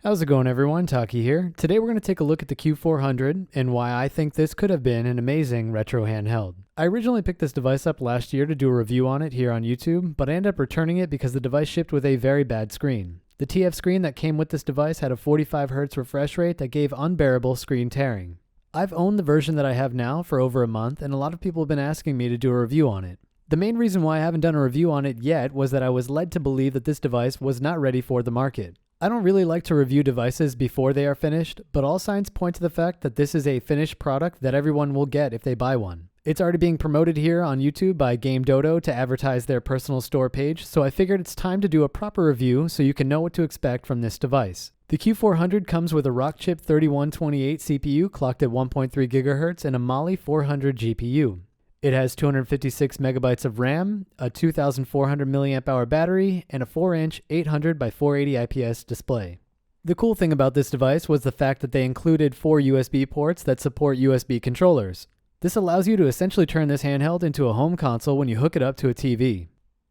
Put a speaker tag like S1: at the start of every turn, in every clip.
S1: How's it going, everyone? Taki here. Today we're going to take a look at the Q400 and why I think this could have been an amazing retro handheld. I originally picked this device up last year to do a review on it here on YouTube, but I ended up returning it because the device shipped with a very bad screen. The TF screen that came with this device had a 45Hz refresh rate that gave unbearable screen tearing. I've owned the version that I have now for over a month, and a lot of people have been asking me to do a review on it. The main reason why I haven't done a review on it yet was that I was led to believe that this device was not ready for the market. I don't really like to review devices before they are finished, but all signs point to the fact that this is a finished product that everyone will get if they buy one. It's already being promoted here on YouTube by Game Dodo to advertise their personal store page, so I figured it's time to do a proper review so you can know what to expect from this device. The Q400 comes with a Rockchip 3128 CPU clocked at 1.3 GHz and a Mali 400 GPU. It has 256 megabytes of RAM, a 2400 mAh battery, and a 4-inch 800 by 480 IPS display. The cool thing about this device was the fact that they included 4 USB ports that support USB controllers. This allows you to essentially turn this handheld into a home console when you hook it up to a TV.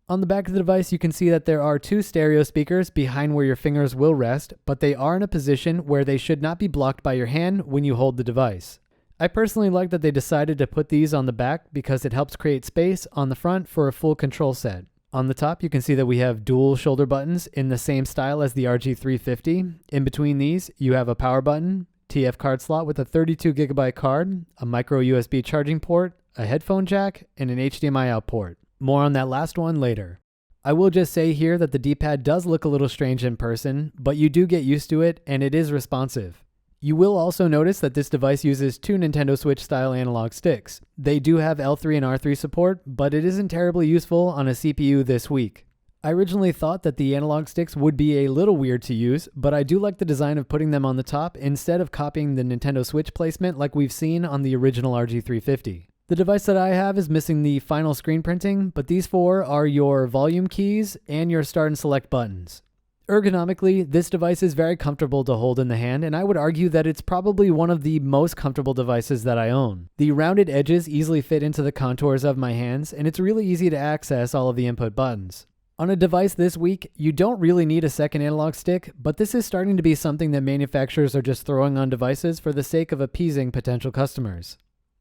S1: On the back of the device, you can see that there are 2 stereo speakers behind where your fingers will rest, but they are in a position where they should not be blocked by your hand when you hold the device. I personally like that they decided to put these on the back because it helps create space on the front for a full control set. On the top, you can see that we have dual shoulder buttons in the same style as the RG350. In between these, you have a power button, TF card slot with a 32GB card, a micro USB charging port, a headphone jack, and an HDMI out port. More on that last one later. I will just say here that the D-pad does look a little strange in person, but you do get used to it and it is responsive. You will also notice that this device uses 2 Nintendo Switch style analog sticks. They do have L3 and R3 support, but it isn't terribly useful on a CPU this weak. I originally thought that the analog sticks would be a little weird to use, but I do like the design of putting them on the top instead of copying the Nintendo Switch placement like we've seen on the original RG350. The device that I have is missing the final screen printing, but these 4 are your volume keys and your start and select buttons. Ergonomically, this device is very comfortable to hold in the hand, and I would argue that it's probably one of the most comfortable devices that I own. The rounded edges easily fit into the contours of my hands, and it's really easy to access all of the input buttons. On a device this weak, you don't really need a second analog stick, but this is starting to be something that manufacturers are just throwing on devices for the sake of appeasing potential customers.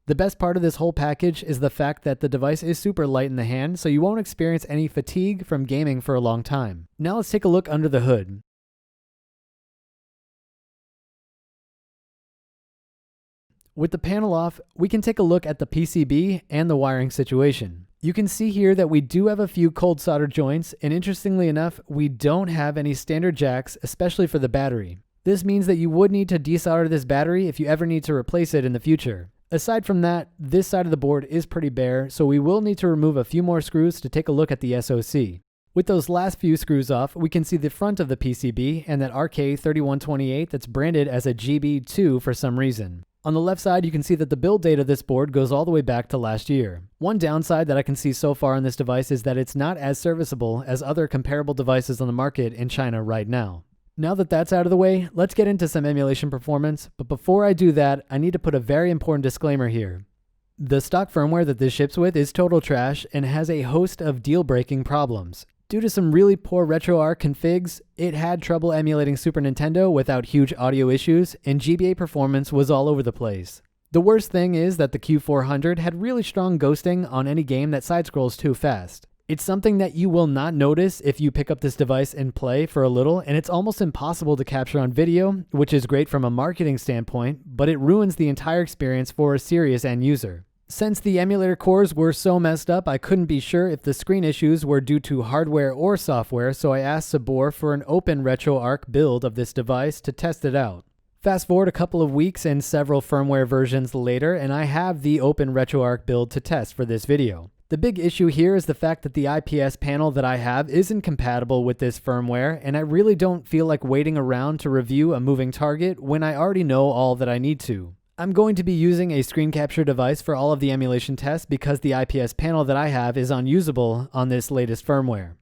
S1: The best part of this whole package is the fact that the device is super light in the hand, so you won't experience any fatigue from gaming for a long time. Now let's take a look under the hood. With the panel off, we can take a look at the PCB and the wiring situation. You can see here that we do have a few cold solder joints, and interestingly enough, we don't have any standard jacks, especially for the battery. This means that you would need to desolder this battery if you ever need to replace it in the future. Aside from that, this side of the board is pretty bare, so we will need to remove a few more screws to take a look at the SoC. With those last few screws off, we can see the front of the PCB and that RK3128 that's branded as a GB2 for some reason. On the left side, you can see that the build date of this board goes all the way back to last year. One downside that I can see so far on this device is that it's not as serviceable as other comparable devices on the market in China right now. Now that that's out of the way, let's get into some emulation performance, but before I do that, I need to put a very important disclaimer here. The stock firmware that this ships with is total trash and has a host of deal-breaking problems. Due to some really poor Retroarch configs, it had trouble emulating Super Nintendo without huge audio issues, and Gba Performance was all over the place. The worst thing is that the Q400 had really strong ghosting on any game that side-scrolls too fast. It's something that you will not notice if you pick up this device and play for a little, and it's almost impossible to capture on video, which is great from a marketing standpoint, but it ruins the entire experience for a serious end user. Since the emulator cores were so messed up, I couldn't be sure if the screen issues were due to hardware or software, so I asked Subor for an open Retroarch build of this device to test it out. Fast forward a couple of weeks and several firmware versions later, and I have the open Retroarch build to test for this video. The big issue here is the fact that the IPS panel that I have isn't compatible with this firmware, and I really don't feel like waiting around to review a moving target when I already know all that I need to. I'm going to be using a screen capture device for all of the emulation tests because the IPS panel that I have is unusable on this latest firmware.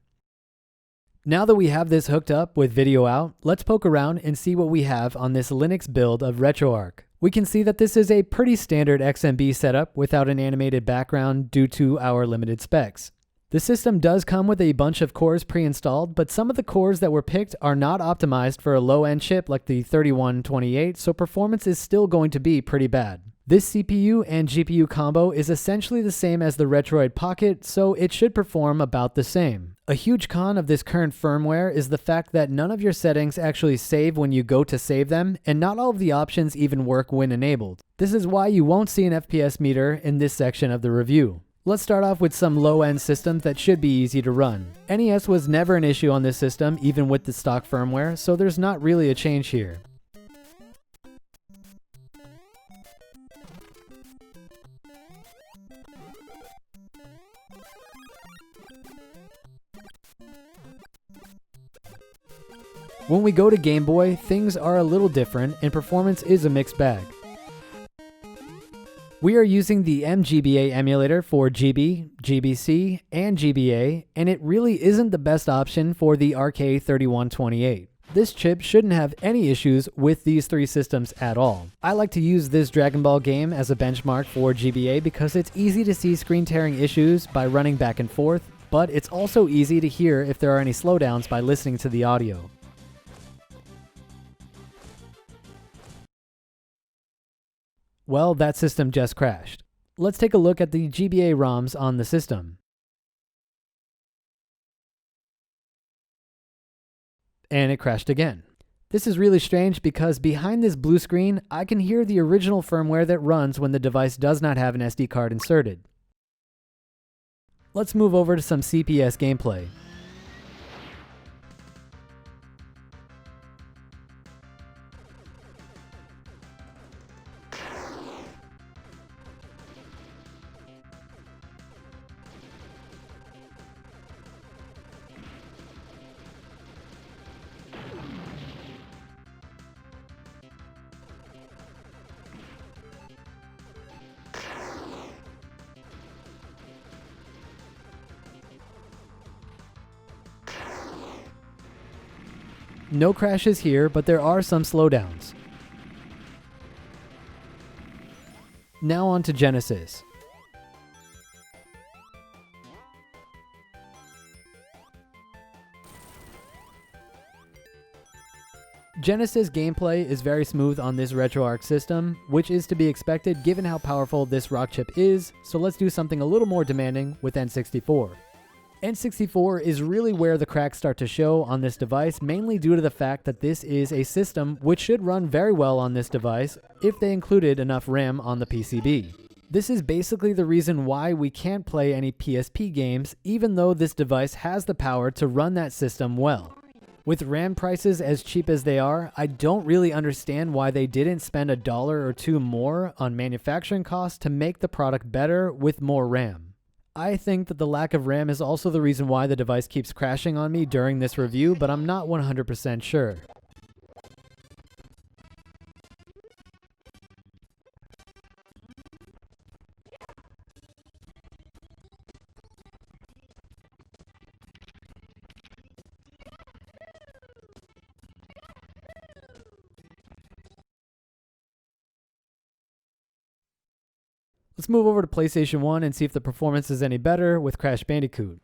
S1: Now that we have this hooked up with video out, let's poke around and see what we have on this Linux build of Retroarch. We can see that this is a pretty standard XMB setup without an animated background due to our limited specs. The system does come with a bunch of cores pre-installed, but some of the cores that were picked are not optimized for a low-end chip like the 3128, so performance is still going to be pretty bad. This CPU and GPU combo is essentially the same as the Retroid Pocket, so it should perform about the same. A huge con of this current firmware is the fact that none of your settings actually save when you go to save them, and not all of the options even work when enabled. This is why you won't see an FPS meter in this section of the review. Let's start off with some low-end systems that should be easy to run. NES was never an issue on this system, even with the stock firmware, so there's not really a change here. When we go to Game Boy, things are a little different, and performance is a mixed bag. We are using the MGBA emulator for GB, GBC, and GBA, and it really isn't the best option for the RK3128. This chip shouldn't have any issues with these three systems at all. I like to use this Dragon Ball game as a benchmark for GBA because it's easy to see screen tearing issues by running back and forth, but it's also easy to hear if there are any slowdowns by listening to the audio. Well, that system just crashed. Let's take a look at the Gba Roms on the system. And it crashed again. This is really strange because behind this blue screen, I can hear the original firmware that runs when the device does not have an SD card inserted. Let's move over to some CPS gameplay. No crashes here, but there are some slowdowns. Now on to Genesis. Genesis gameplay is very smooth on this Retroarch system, which is to be expected given how powerful this rock chip is, so let's do something a little more demanding with N64. N64 is really where the cracks start to show on this device, mainly due to the fact that this is a system which should run very well on this device if they included enough RAM on the PCB. This is basically the reason why we can't play any PSP games, even though this device has the power to run that system well. With RAM prices as cheap as they are, I don't really understand why they didn't spend $1 or $2 more on manufacturing costs to make the product better with more RAM. I think that the lack of RAM is also the reason why the device keeps crashing on me during this review, but I'm not 100% sure. Let's move over to PlayStation 1 and see if the performance is any better with Crash Bandicoot.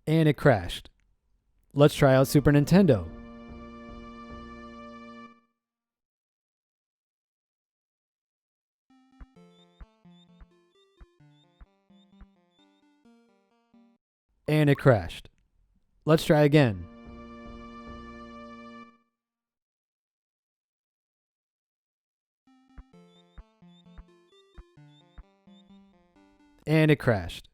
S1: And it crashed. Let's try out Super Nintendo. And it crashed. Let's try again. And it crashed.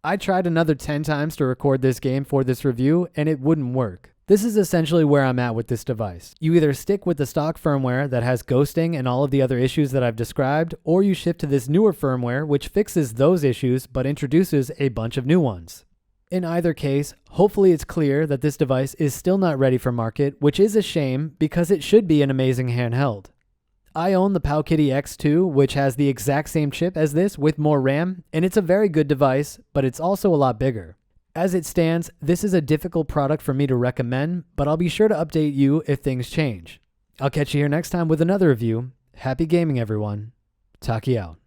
S1: I tried another 10 times to record this game for this review, and it wouldn't work. This is essentially where I'm at with this device. You either stick with the stock firmware that has ghosting and all of the other issues that I've described, or you shift to this newer firmware which fixes those issues but introduces a bunch of new ones. In either case, hopefully it's clear that this device is still not ready for market, which is a shame because it should be an amazing handheld. I own the Powkiddy X2, which has the exact same chip as this with more RAM, and it's a very good device, but it's also a lot bigger. As it stands, this is a difficult product for me to recommend, but I'll be sure to update you if things change. I'll catch you here next time with another review. Happy gaming, everyone. Taki out.